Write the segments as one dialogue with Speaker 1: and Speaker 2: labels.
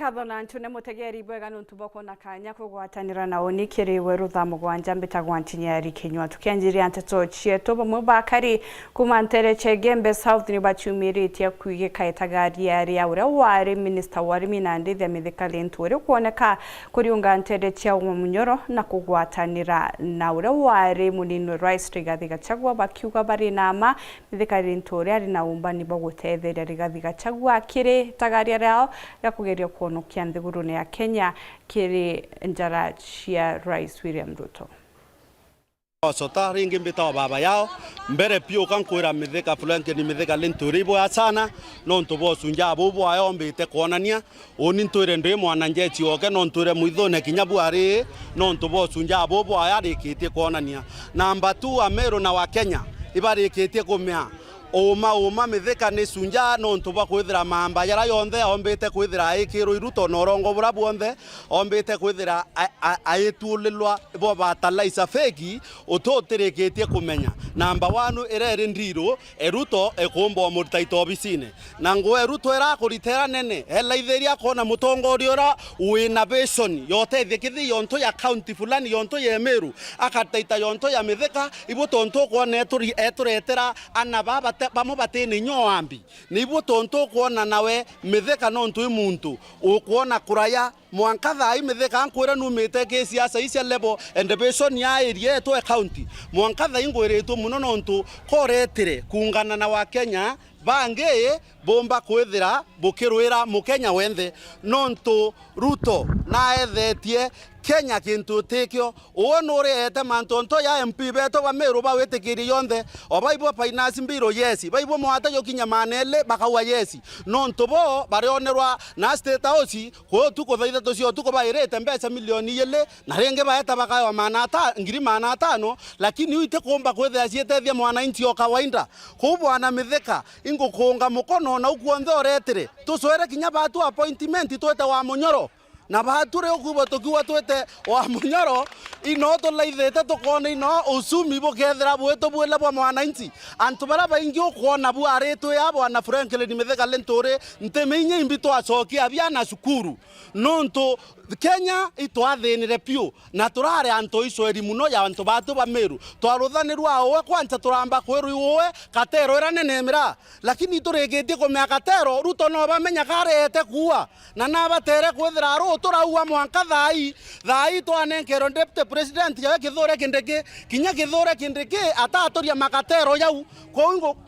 Speaker 1: nkatho na ntune mutegeri bwega nuntuboko na kanya kugwatanira na onikiri Weru Thaa Mugwanja mbitagwa NTINYARI KINYUA tukianjiria Nteto chieto bamwe bakari kuma Ntereche Gembe South ni bachumiritie kuige kaitagari ya ure wari minister wari minandithi mithikali nturi kuoneka kuriunga Ntereche wa munyoro na kugwatanira na ure wari munino Rice Rigathi Gachagua bakiuga bari nama mithikali nturi ari na umbani bogutetheria Rigathi Gachagua kiri tagari yao ya kugeria kuonokia nthigurune ya Kenya kiri njara cia Rais William Ruto.
Speaker 2: Sota ringi mbita baba yao mbere pio kankwira mithika flanke ni mithika linturibo asana no ntobo sunja bobo ayo mbite kuonania oni nture ndwe mwana njeti oke no nture muithone kinyabu ari no ntobo sunja bobo aya rikitie kuonania namba 2 Amero na wa Kenya ibarikitie kumia Oma mithika ni sunja no ntuba kwithira mamba yara yonthe ombite kwithira ikiro iruto no rongo bura bonthe ombite kwithira aitulilwa bo batalaisa feki utotereketie kumenya namba 1 irere ndiro eruto ekombo murtaito obisine nango eruto era kuritera nene helaitheria kona mutongoria ora wina vision yote thikithi yonto ya county fulani yonto ya Meru akataita yonto ya mithika ibutonto kona eturetera anababa bamo batene nyoambi nibo tonto kuona nawe mitheka no ntu muntu ukuona kuraya mwankatha imitheka ankwira numite ke siasa isia level and vision ya area to county mwankatha ingwiretu muno no ntu koretire kungana na wa Kenya bange bomba kwithira bukirwira mukenya wenthe no ntu Ruto na ethetie Kenya kintu tekyo onore ete mantonto ya MP beto wa Meru ba wetekiri yonde obaibo finance mbiro yesi baibo mwata yokinya manele bakawa yesi no ntobo barionerwa na state house ko tuko thaitha tocio tuko bairete mbesa milioni yele na renge baeta bakawa manata ngiri manatano lakini uite komba kwethe asietethia mwananchi o kawaida ko bwana mitheka ingo konga mukono na ukuonthe oretire tusoere kinya batu appointment twete wa munyoro na bature okuba tokiwa twete wa munyoro ino to laithete to kona ino usumi bo kethera bweto bwela bwa mwananchi antu bara baingi okona bu areto ya bwana Franklin mitheka lentore ntemenye imbito acoki abiana sukuru nonto Kenya itwathinire pio na turare anto icoeri muno ya antu batu ba Meru twaruthanirwa owe kwanza turamba kweru owe katero era nenemira lakini turegetie komea katero Ruto no bamenya karete kuwa na nabatere kwithira ro turaua mwanka thai twanenkero deputy president ya kithore kindeke kinya kithore kindeke atatoria makatero yau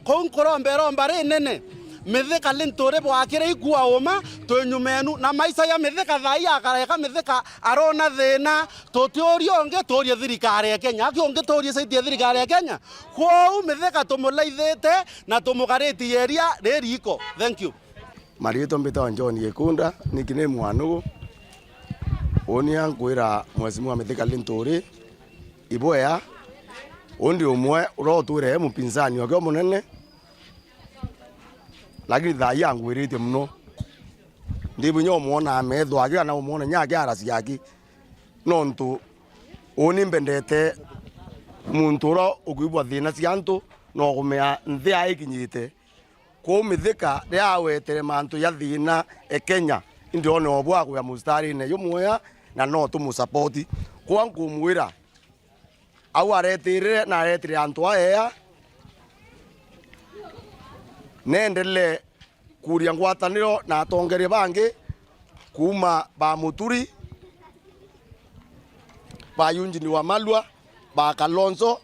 Speaker 2: ko nkoromba re nene mithika lintore bwakire ikua oma twenyumenu na maisa ya mithika thai akareka mithika arona thina tutiorio nge torie thirikari ya Kenya akionge torie saidia thirikari ya Kenya kwao mithika tumulaithete na tumugariti yeria reriko. Thank you.
Speaker 3: Marito mbita John Yekunda nikine mwanugu oni ankwira mwesimu wa mithika lintore iboya ondi umwe uroture mupinzani wake munene lakini thai angwirite muno ndibu nyo muona amethwa agi na muona nyake arasi yake nontu oni mbendete muntu ro ukibwa thina ciantu no gumea nthi aikinyite ko mithika ria wetere mantu ya thina Kenya ndio no bwa kwa mustari ne yumwe na no tu support kwa ngumwira au aretire na aretire antu aya nendele kuria ngwataniro na atongeria bangi kuma ba Muturi ba Yunjini wa Malwa ba Kalonzo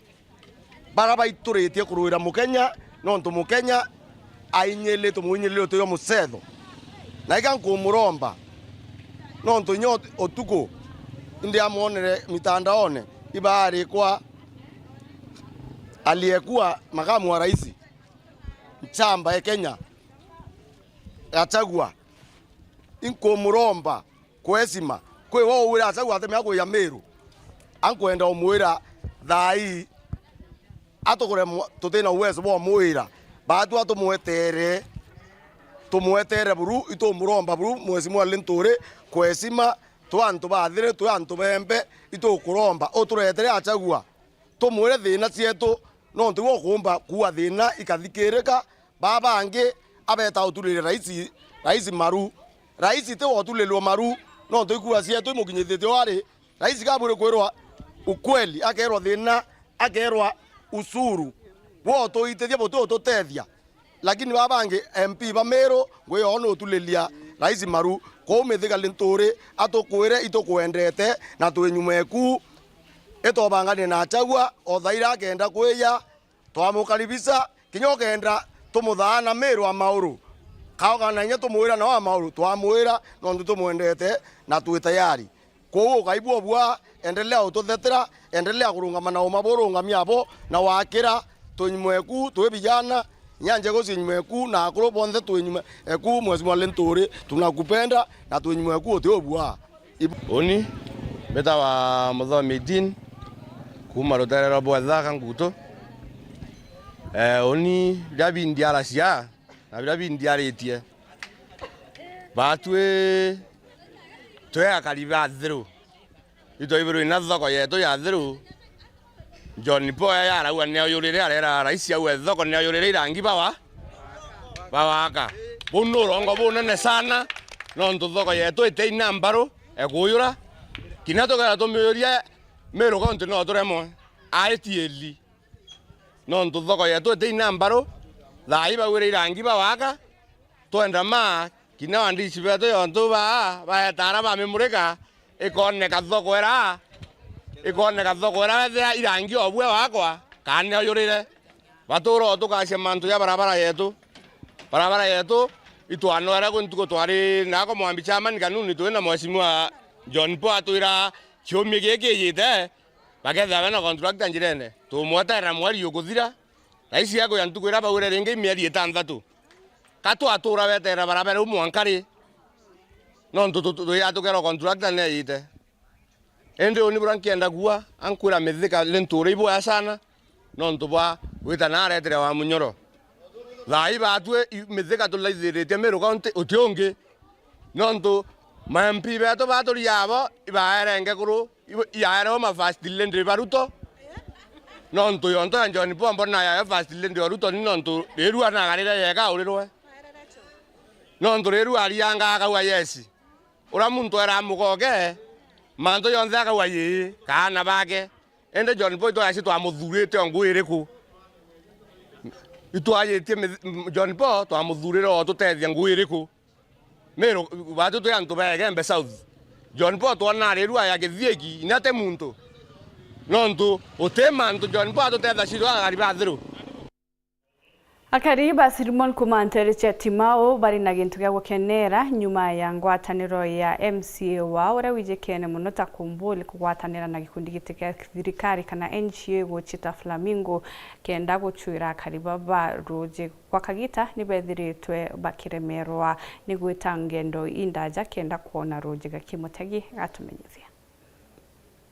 Speaker 3: bara baituritie kuruira mukenya nontu mukenya ainyele tumunyele to yo musetho na ikankumuromba nontu nyo otuko ndi amonere mitandaone ibari kwa aliyekuwa makamu wa rais chamba ya Kenya Gachagua inkumuromba kwesima kwe wo wira Gachagua ateme ako ya Meru ankwenda omwira thai atokore tutena uwezo bo mwira batu atomwetere buru itomuromba buru mwezi mwa lintore kwesima twantu bathire twantu bembe itokuromba oturetere Gachagua tomwire thina cietu no ntugo kumba kuwa thina ikathikirika baba ange abeta uturire rais maru rais te wotulelwo maru no toikua cia to mukinyithite wari rais kabure kwirwa ukweli akerwa thina akerwa usuru wo to itethia boto to tethia lakini babange MP bamero ngwe ono utulelia rais maru ko methika lintore atokwire itokwendete na twenyumeku etobangane na chagwa othaira kenda kweya twamukaribisa kinyokenda tumuthana mero amauru kaogana nya tumwira na amauru twamwira no ndu tumwendete na twi tayari ko gaibwo bwa endelea ututhetera endelea kurungama na umaburungamia abo na wakira tunyumweku twe bijana nyanje gocinyumweku na akuru bonthe tunyumweku mwezi mwa lentore tunakupenda na tunyumweku otobwa
Speaker 4: oni beta wa mudhamidin kuma roterero bwetha kanguto oni dabi ndiara cia na dabi ndiaritie batwe toya kaliba zero ito ibiro ina thoko yeto ya zero John Poya ya rawa ne yurire arera raisi ya thoko ne yurire irangi bawaka bono rongo bonene sana no ndo thoko yeto ite inambaro ekuyura kinato gara to meyoria mero konti no toremo aetieli no ndo thoko yeto ite inambaro thai bawire irangi bawaka twenda ma kina wandisi beto yonto ba tara ba memureka ikone kathoko era thea irangi obwe wakwa kane oyurire baturo tukacia mantu ya barabara yetu itwano era kuntuko twari nako mwambi chairman kanuni twina mheshimiwa John Poa twira chomie geke yite bagetha bana contractor njirene tumwetera mwari yukuthira raisi yako yantukwira baure renge mieri 6 katu atura betera barabara umwankari no ntutu ya tukero contractor ne yite ende oni brankienda gua ankwira methika lentore ibo ya sana no ntubwa witana aretere wa munyoro thai batwe methika tulaithirite mero kaunti utionge no ntu mampi beto batori yabo ibaerenge kuru yaero ma fast lendre baruto no ntu yonto anjoni pombo na ya fast lendre baruto ni no ntu reru ana garira yeka urirwe no ntu reru arianga akawa yesi ura muntu era mugoge manto yonze akawaye kana bage ende John Poa to asitu amuthurite onguiriku itwayetie John Poa to amuthurire o tutethia nguiriku mero batu to yantu bege mbe south John Poa to na reru ya gethieki inate muntu nontu utemantu John Poa to tetha ciru agari bathiru
Speaker 1: Akariba Simon kumantere chatimao bari na gintu gya gukenera nyuma ya ngwataniro ya MCA wao ura wijekene muno takumbuli kugwatanira na gikundi gitike thirikari kana NGO gochita Flamingo kenda guchuira akariba baroje kwa kagita nibethiritwe bakiremerwa nigwita ngendo indaja kenda kuona roje gakimutegi gatumenyithia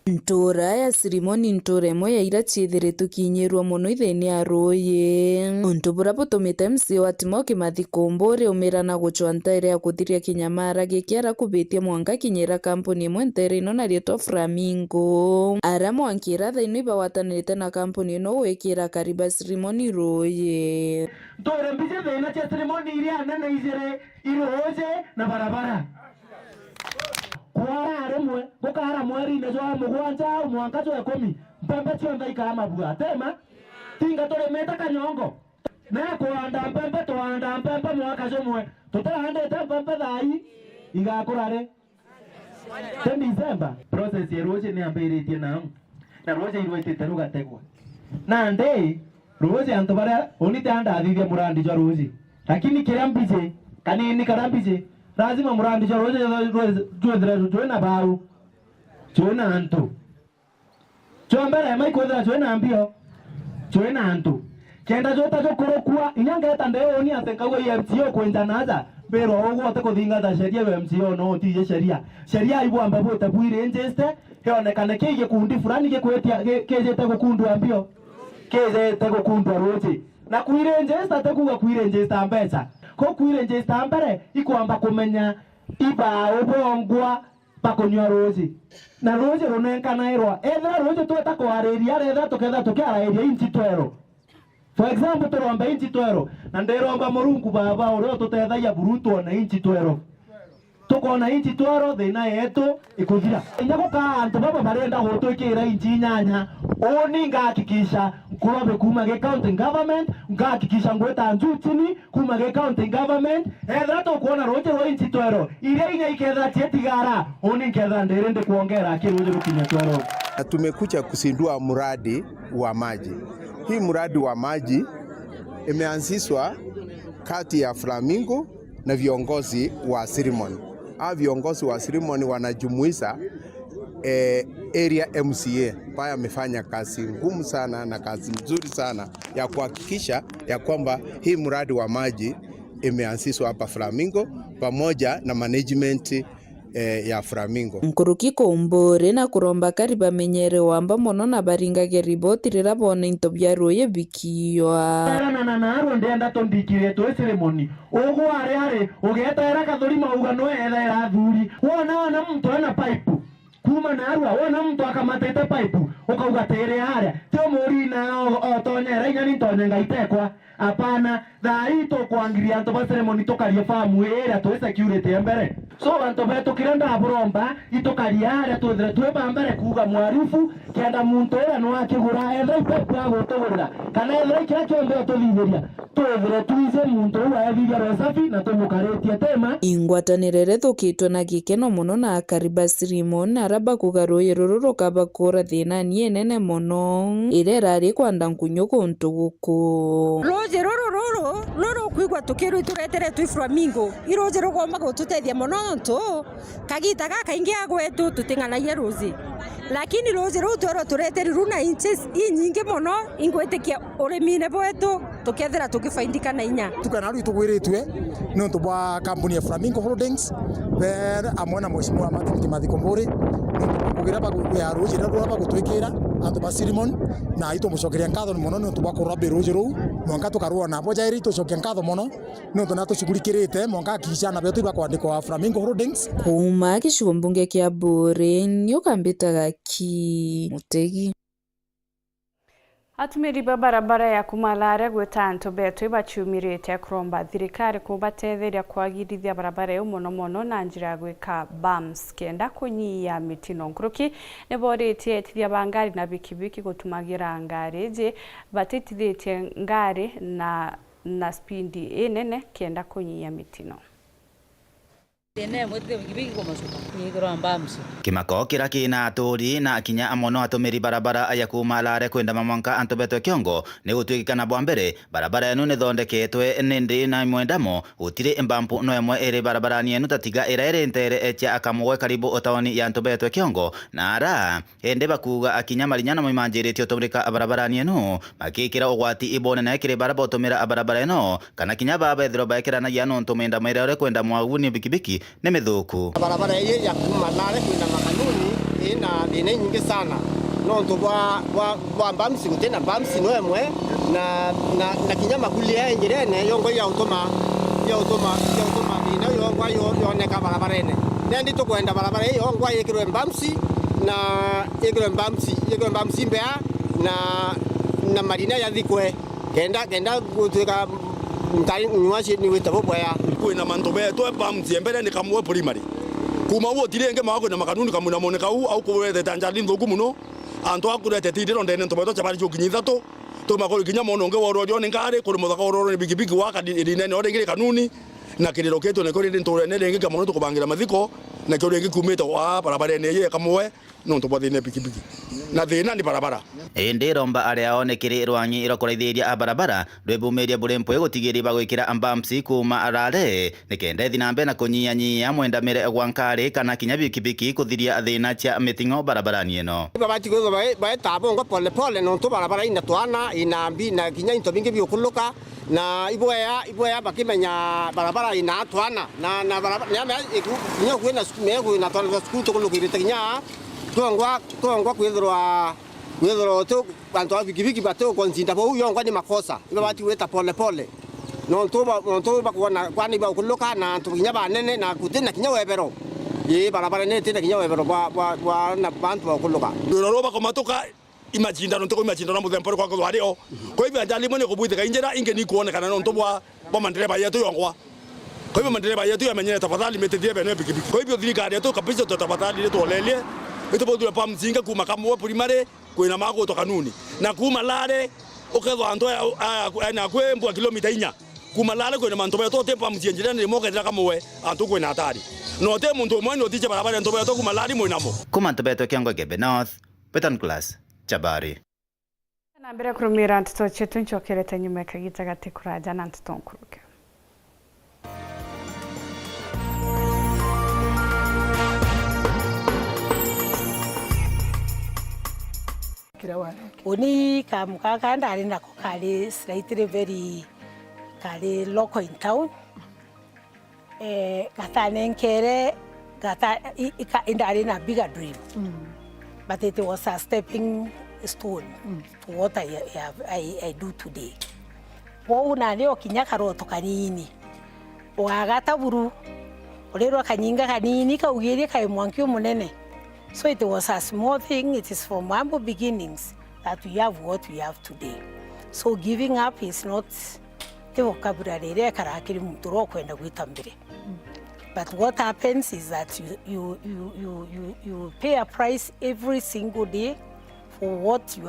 Speaker 5: Ntora ya Sirimoni ntore mo ya ira chithiretu kinyirwa muno itheni ya roye ontubura butumite MC wa Timoki Mathikombore umirana guchwa ntaire ya kuthiria kinyamara gikiara kubitia mwanga kinyira kampuni imwe ntere ino na rieto Flamingo ara mwankira thaino ibawatanirite na kampuni ino gwikira kariba Sirimoni roye
Speaker 6: ntore mbize thina cha Sirimoni iria nene izire iroje na barabara kwara remwe gukara mweri ne Thaa Mugwanja mwanga 10 mpembe cionthe ikama bua tema tinga tore meta kanyongo na kuanda mpembe mwaka jomwe tutarahandete mpembe thai igakurare ten December process ya roje ni ambiritie na roje irwetete rugategwa na ndei roje antu bara onite anda athithia murandi jo roje lakini kiria mbije kanini karambije lazima murandi jo roje jo na baru Chona antu. Chombere mai kwethera chona ambio. Chona antu. Kenda jota jokorokua inyanga tandeo ni atenkago MCO kwenda naza. Pero ogo atakothinga da sheria we MCO no tiye sheria. Sheria ibo ambapo tabwire njeste heonekane kige kundi fulani gekwetia kejete gokundu ambio. Kejete gokundu roje. Na kuire njesta atakuga kuire njesta mbeca. Ko kuire njesta mbere ikwamba kumenya iba obongwa pakonywa roje. Na roje runenkana irwa etha roje tweta kwariria retha tuketha tukiarairia inchi twero for example turomba inchi twero na ndiromba murungu baba urio tutethaia burutwo na inchi twero tukona inchi twaro thina yetu ikuthira inya guka antu baba barenda gutwikira inchi nyanya oni ngahakikisha kurobe kuma ge county government ngahakikisha ngweta njutini kuma ge county government ethra tukuona roje ro inchi twaro ile inya iketha tietigara oni nketha ndirende kuongera kiroje rukinya twaro.
Speaker 7: Tumekuja kusindua mradi wa maji. Hii mradi wa maji imeanzishwa kati ya Flamingo na viongozi wa ceremony. Viongozi wa ceremony wanajumuisha area MCA ambaye amefanya kazi ngumu sana na kazi nzuri sana ya kuhakikisha ya kwamba hii mradi wa maji imeanzishwa hapa Flamingo pamoja na management ya Flamingo.
Speaker 5: Nkuruki kumbore na kuromba kari bamenyere wamba mono na baringage riboti rira bona into byaroye bikiwa
Speaker 6: na aro ndenda tombikire to ceremony ogo are ugeta era kathuri mauga no etha era thuri wona mtu ana pipe kuma na arua wona mtu akamatete pipe ukauga tere hare tio muri na otonyera inya ni tonyenga itekwa apana thai to kuangiria antu ba ceremony tokaria famu era to security mbere so antu betu kirenda buromba itokaria ara twethre tweba mbere kuga mwarifu kenda muntu era no akigura etha ipepe agutugurira kana etha ikira kiombe tulitheria twethre tuize muntu wa thigara safi na tumukaretie tema
Speaker 5: ingwatanirere thukitwe na gikeno muno na akariba Simon araba kugaroye ruru kabakora thina nie nene muno irera ri kwanda nkunyo kuntu guku
Speaker 8: roje ruru kwigwa tukiru turetere tu Flamingo iroje rugomba gututethia muno ntu kagita gaka ingi agwetu tutinganaye roje lakini roje rutoro turetere runa inches inyingi muno ingwetikia urimine bwetu tukethera tukifaindika na inya
Speaker 9: tukana ru tugwiritwe no to bwa company ya Flamingo Holdings where amona mheshimiwa Mathiko Mburi kugira ba ya roje ruru ba gutwikira andu ba ceremony na ito mucokeria nkatho muno no to bwa kurabe roje ru mwanka tukaruona boja iri tucokeria nkatho muno no to nato shugurikirite mwanka kishana betu ba kwandikwa Flamingo Holdings
Speaker 5: kuma gicigo mbunge kia Mburi nyukambitaga ki Mutegi.
Speaker 1: Atumiri barabara ya kumalare gweta Nteto bachumirite kuromba thirikari kubatetheria kwagirithia barabara yo muno na njira gwika bumps kenda kunyia mitino nkuruki neboritie etithia bangari na bikibiki gutumagira ngari je batitithie ngari na spindi enene kenda kunyia mitino.
Speaker 10: Kimako kira kina aturi na akinya amono atumiri barabara ya kumalare kwenda Mamanka Nteto kiongo ni gutwikana bwa mbere barabara eno ne thondeketwe nindi na mwendamo utire embampu no emwe ere barabara ni eno tatiga ere ntere echa akamwe karibu otawani ya Nteto kiongo na ara ende bakuga akinya marinyana mwimanjiritio tumrika barabara ni eno makikira ogwati ibone na ekire barabara otumira barabara eno kana kinya baba ethiro baekira na yano ntumenda mere kwenda mwaguni bikibiki nemethuku
Speaker 11: barabara hii ya kumalare kwenda makanuni ina thina nyingi sana no ndo bwa bamsi gutena bamsi no emwe na kinya makuli ya njirene yongo ya utoma ina yongo yoneka barabara ene nendi to kwenda barabara hii yongo yekirwe bamsi na yekirwe bamsi mbea na marina ya dhikwe kenda gutweka mtari nywashi ni wetabo boya
Speaker 3: kwina manto beto bamsi mbere ni kamwe primary kuma wo tirenge mako na makanuni kamuna moneka au kuwete tanjali ndogu muno anto akurete tidiro ndene ntobeto chabari chukinyitha to makoro kinya mono nge woro jone ngare kuri muthaka woro ni bigibigi waka dinene orengire kanuni na kiriro keto ne kuri ntore ne renge kamono to kubangira mathiko na kyo renge kumeta wa barabara ne ye kamwe no to bodine bigibigi na thina ni barabara
Speaker 10: ende romba aria onekire rwanyi irokoraithiria barabara rwebumeria burempo gutigiri bagwikira ambamsi kuma arare nikende thinambe na kunyia mwenda mere gwankari kana kinya bikibiki kuthiria thina cia mitingo barabara ni eno
Speaker 11: babati go ba tabongo pole no to barabara ina twana ina mbi na kinya into bingi biokuluka na iboya bakimenya barabara ina twana na barabara nya kwena mego ina twana school to kulukire kinya tuangwa kwethirwa to bantu abikibiki bato konsinda bo yongo ni makosa babati weta pole no to bakwana kwani ba kuloka na tukinya banene na kutena kinya webero ye barabara ne tena kinya webero ba na bantu ba kuloka
Speaker 3: roba komatoka imagine no to imagine no muthempo kwa ko hario ko ibya ndali mone ko buite ka injera inge ni kuona kana no to bwa mandereba yetu yongwa Kwa hivyo madereva yetu yamenyea tafadhali metetie bene pikipiki. Kwa hivyo thirikari yetu kabisa tafadhali tuolelie. Ito bodu pa mzinga kuma kama wa primary kwina mago to kanuni. Na kuma lale oketho anto na kwembo kilomita 4. Kuma lale kwina mantobe to tempa mzinjira ni moke ndira kama we anto kwina hatari. No te muntu mwe no tiche barabara ntobe to kuma lale mwinamo.
Speaker 10: Kuma Nteto kiongo Gebe North, Beton Class, Chabari.
Speaker 1: Na mbere kurumira Nteto chetu nchokerete nyume kagita gati kuraja na Nteto nkuruke.
Speaker 8: Oni kamukaka ndari nako kali slightly very kali local in town. Gata nenkere gata indari na bigger dream. But it was a stepping stone to what I do today. Wo unani okinyaka roto kanini. Wagata buru. Olero kanyinga kanini ka ugiri ka mwankyo munene. So it was a small thing. It is from humble beginnings that we have what we have today. So giving up is not the vocabulary. But what happens is that you pay a price every single day for what you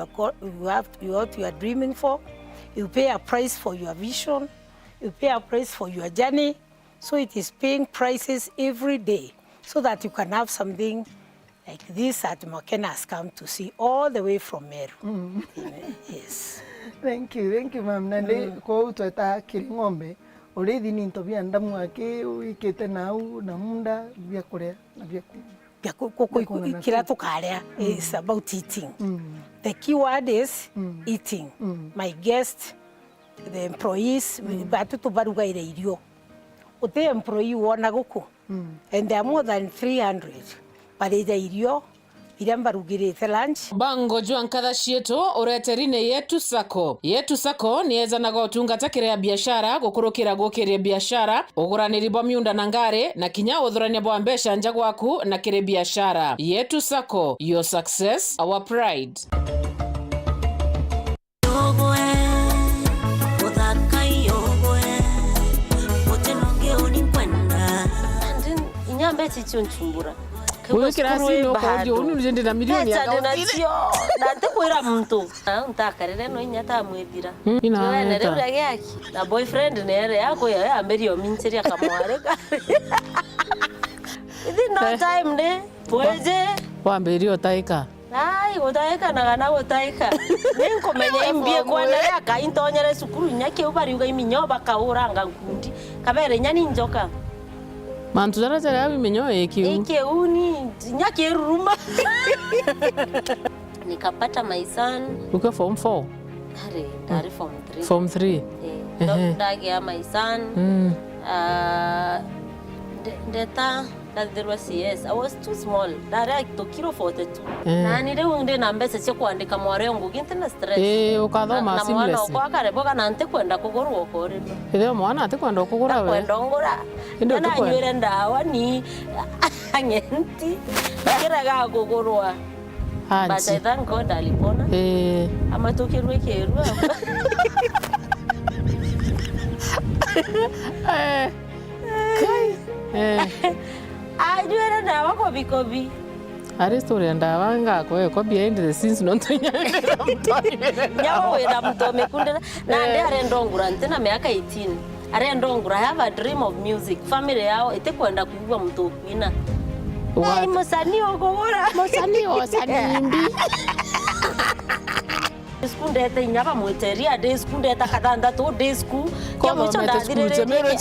Speaker 8: are dreaming for. You pay a price for your vision. You pay a price for your journey. So it is paying prices every day so that you can have something like this that Makena has come to see all the way from Weru. Yes.
Speaker 12: Thank you, ma'am. Nande ko tueta kiringombe. Already ni ntobia ndamu ake uikete nau na munda bya kure na bya
Speaker 8: kira tukaria is about eating. The key word is eating. My guests, the employees, batu to baruga ile irio. Ote employee wona guku. And there are more than 300. Pareza irio irambarugirite lunch.
Speaker 13: Bango jwankatha cietu ureteri ni Yetu Sacco. Yetu Sacco ni ezanaga utungata kiria biashara gukurukira gukiria biashara uguraniri bwa miunda na ngari na kinya uthurania bwa mbesha nja gwaku na kiri biashara. Yetu Sacco, your success, our pride.
Speaker 14: Inyambeti chunchumbura.
Speaker 13: Wewe kirasi no kodio unu njende na milioni ya kawa.
Speaker 14: Dante kuira mtu. Ntakarere no inyata mwethira. Ina rero yake. Na boyfriend nere yako ya amberio minchiri akamware. Idi no time ne. Boje.
Speaker 13: Wamberio taika.
Speaker 14: Ai, otaika na kana otaika. Ninko menye imbie kwa na yaka intonyere sukuru nyake ubari uga iminyo bakauranga ngundi. Kabere nyani njoka.
Speaker 13: Mantu zara zara mimenyo
Speaker 14: eke uni nyake ruma. Nikapata my son.
Speaker 13: Uko form 4?
Speaker 14: Dari form 3.
Speaker 13: Form 3.
Speaker 14: Dagi ya my son. Deta that there was yes. I was too small. Direct to kilo 42. Na nire unde na mbese sio kuandika mware yangu ginte na stress.
Speaker 13: Ukathoma seamless.
Speaker 14: Na mwana kwa kare boga na nte kwenda kugorwa okore.
Speaker 13: Mwana ate kwenda kugora we.
Speaker 14: Kwenda ngora. Na nywere ndawa ni angenti. Kiraga kugorwa. But I thank God alipona. Ama tukirwe kerwa. Ajwera ndawa ko bikobi.
Speaker 13: Ari story ndawa ngako ko behind the scenes no ntonyera mtoni.
Speaker 14: Nyawo wera mtome kundera na ndi are ndongura ntena miaka 18. Are ndongura I have a dream of music. Family yao itekwenda kuigwa mtu kwina. Ai musani ogora.
Speaker 13: Musani osanimbi.
Speaker 14: Skundete nyaba mweteria de skundeta kadanda to de sku.
Speaker 13: Kwa mwicho ndadirere.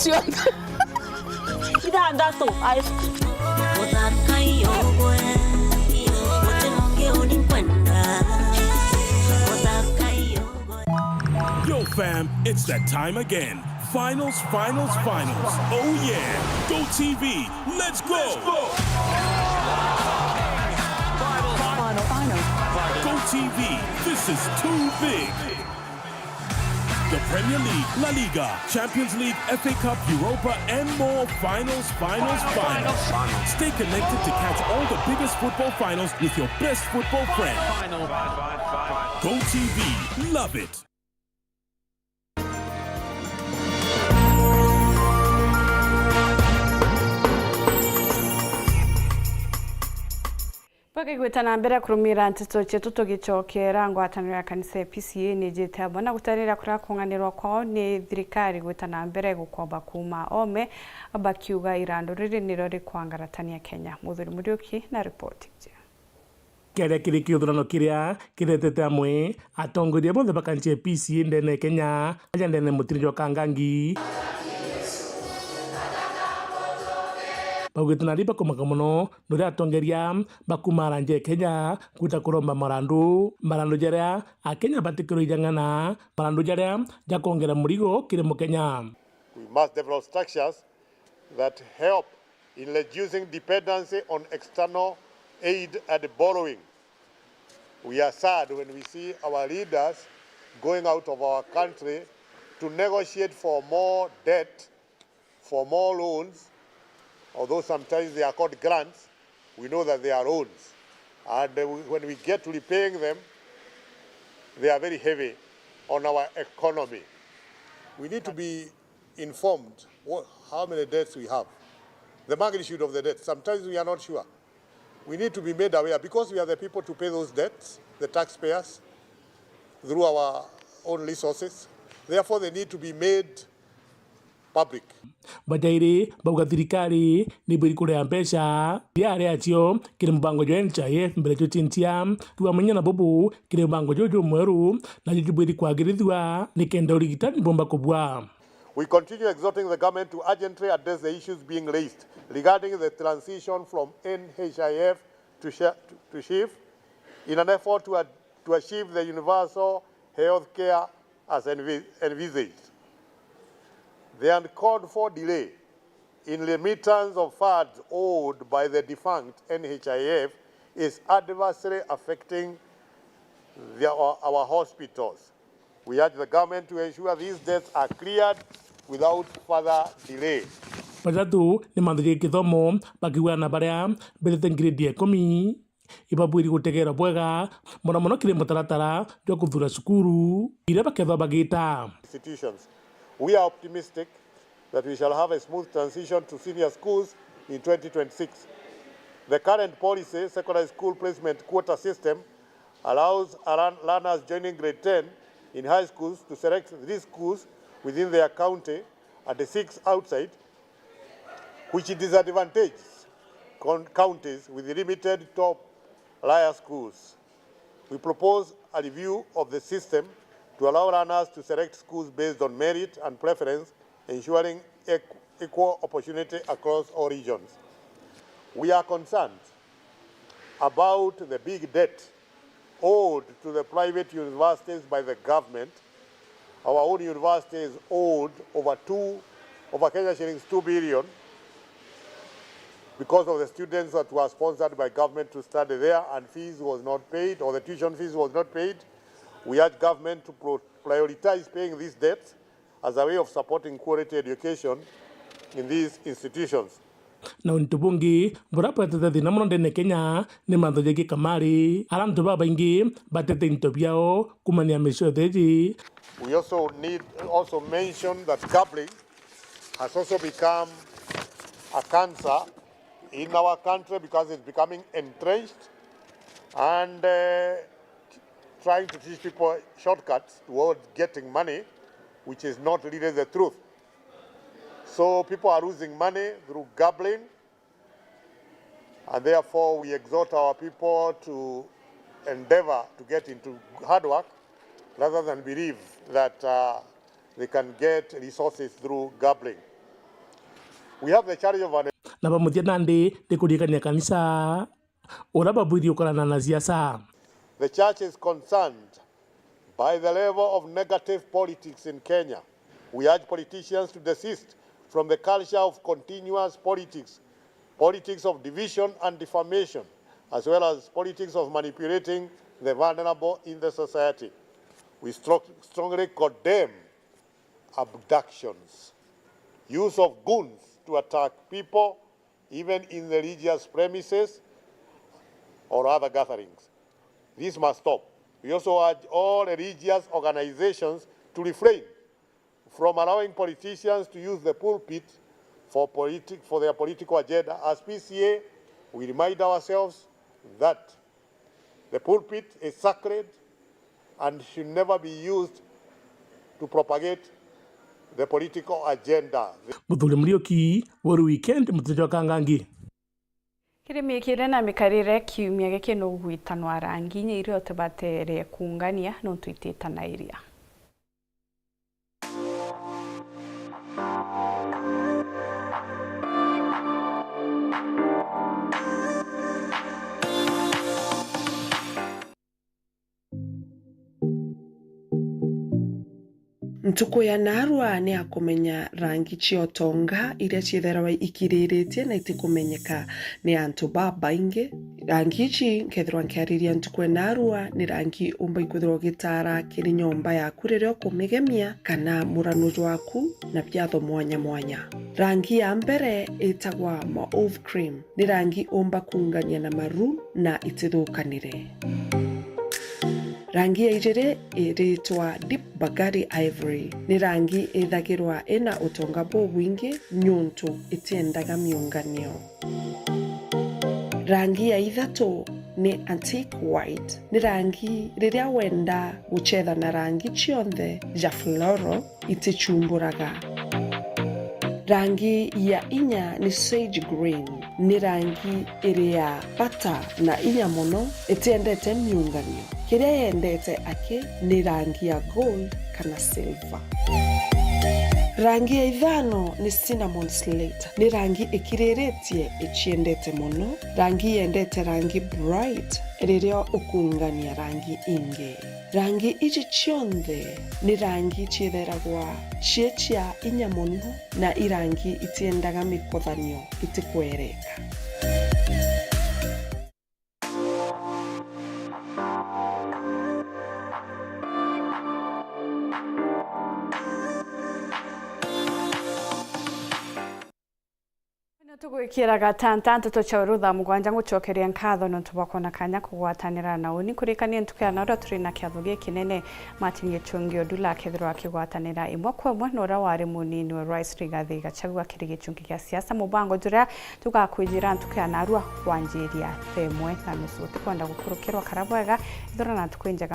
Speaker 14: Idandato ai
Speaker 15: Yo fam, it's that time again. Finals. Oh yeah. Go TV. Let's go. Go TV. This is too big. The Premier League, La Liga, Champions League, FA Cup, Europa, and more. Finals. Stay connected to catch all the biggest football finals with your best football friend. Go TV. Love it.
Speaker 1: Paka gwetana mbere kurumira Nteto chetu tugichokera ngwataniro ya kanisa ya PCA ni jete abona gutarira kura kunganirwa kwao ni thirikari gwetana mbere gukomba kuma ome abakiuga irando riri niro rikwangaratania Kenya. Muthuri Muriuki na report
Speaker 16: Kere kiri kiuthurano kiria kiretete amwe atongoria bonthe bakanchia PCA ndene Kenya aja ndene mutirinjo kangangi baugitana riba kumaka muno nuri atongeria bakumara nje Kenya kuta kuromba marandu jaria akenya batikiro ijangana marandu jaria jakongera murigo kire mu Kenya.
Speaker 17: We must develop structures that help in reducing dependency on external aid and borrowing. We are sad when we see our leaders going out of our country to negotiate for more debt, for more loans. Although sometimes they are called grants, we know that they are loans. And when we get to repaying them, they are very heavy on our economy. We need to be informed how many debts we have, the magnitude of the debt. Sometimes we are not sure. We need to be made aware because we are the people to pay those debts, the taxpayers, through our own resources. Therefore, they need to be made public.
Speaker 16: Bajairi bauga thirikari ni buri kurea mbeca yare atio kire mbango jo NTINYARI mbere jo tintia tuwa menya na bobu kire mbango jo mweru na jo buri kwagirithwa ni kenda urigitani bomba kubwa.
Speaker 17: We continue exhorting the government to urgently address the issues being raised regarding the transition from NHIF to SHIF in an effort to achieve the universal health care as envisaged. The uncalled for delay in remittance of funds owed by the defunct NHIF is adversely affecting our hospitals. We urge the government to ensure these debts are cleared without further delay.
Speaker 16: Patatu ni mandhari kithomo bakiwana baria belete grade 10 ibabwiri gutegera bwega mono kire mutaratara jo kuthura sukuru ire baketho bagita
Speaker 17: institutions. We are optimistic that we shall have a smooth transition to senior schools in 2026. The current policy, secondary school placement quota system, allows learners joining grade 10 in high schools to select 3 schools within their county and 6 outside, which disadvantages counties with limited top-layer schools. We propose a review of the system to allow learners to select schools based on merit and preference, ensuring equal opportunity across all regions. We are concerned about the big debt owed to the private universities by the government. Our own university is owed over Kenya shillings 2 billion because of the students that were sponsored by government to study there and fees was not paid, or the tuition fees was not paid. We urge government to prioritize paying these debts as a way of supporting quality education in these institutions.
Speaker 16: Na untubungi burapa tete namuno ndene Kenya ni mandoje ki kamari arantu baba ingi batete intobiao kumania mesho deji.
Speaker 17: We also mention that gambling has also become a cancer in our country because it's becoming entrenched and trying to teach people shortcuts towards getting money, which is not really the truth. So people are losing money through gambling, and therefore we exhort our people to endeavor to get into hard work rather than believe that they can get resources through gambling. We have the challenge of
Speaker 16: na pamoja nandi tekudikania kanisa oraba bwiri ukarana na siasa.
Speaker 17: The church is concerned by the level of negative politics in Kenya. We urge politicians to desist from the culture of continuous politics of division and defamation, as well as politics of manipulating the vulnerable in the society. We strongly condemn abductions, use of guns to attack people, even in the religious premises or other gatherings. This must stop. We also urge all religious organizations to refrain from allowing politicians to use the pulpit for their political agenda. As PCA, we remind ourselves that the pulpit is sacred and should never be used to propagate the political agenda.
Speaker 16: Muthuri Murioki, Weru Weekend, Muthuri Kangangi.
Speaker 1: Kirimi kire na mikarire kiumia giki no gwitanwa rangi nya irio tubatere kungania no twititana iria.
Speaker 18: Ntuko ya narua ni akumenya rangi ciotonga iria cietherawa ikiriritie na itikumenyeka ni antu babaingi. Rangi ici nkethirwa nkiariria ntuko ya narua ni rangi umba ikwithirwa gitara kiri nyomba yaku riria ukumigemia kana murano waku na biatho mwanya mwanya. Rangi ya mbere itagwa mauve cream ni rangi umba kungania na maru na itithukanire. Rangi ya ijere iritwa deep bagari ivory ni rangi ithagirwa ina utonga bo wingi nyuntu itiendaga miunganio. Rangi ya ithatu ni antique white ni rangi riria wenda guchetha na rangi cionthe ja floro itichumburaga. Rangi ya inya ni sage green ni rangi iria pata na inya mono itiendete miunganio. Kiria yendete ake ni rangi ya gold kana silver. Rangi ya ithano ni cinnamon slate ni rangi ikiriretie ichiendete mono. Rangi yendete rangi bright riria ukungania rangi ingi. Rangi ici cionthe ni rangi cietheragwa ciechia inya mono na irangi itiendaga mikothanio itikwereka.
Speaker 1: Tugwikira gatanta Nteto cha Weru Thaa Mugwanja gucokeria nkatho no tubakona kanya kugwatanira na uni kurikania ntukana ura turi na kiatho gikinene Martin Gicungi Odula akethirwa akigwatanira imwe kwa imwe nora wari munini wa Rice Rigathi Gachagua kiri gicungi kia siasa mubango juria tugakwithira ntukana arua wanjiria 1:30 tukwenda gukurukirwa karabwega ithora na tukwinjaga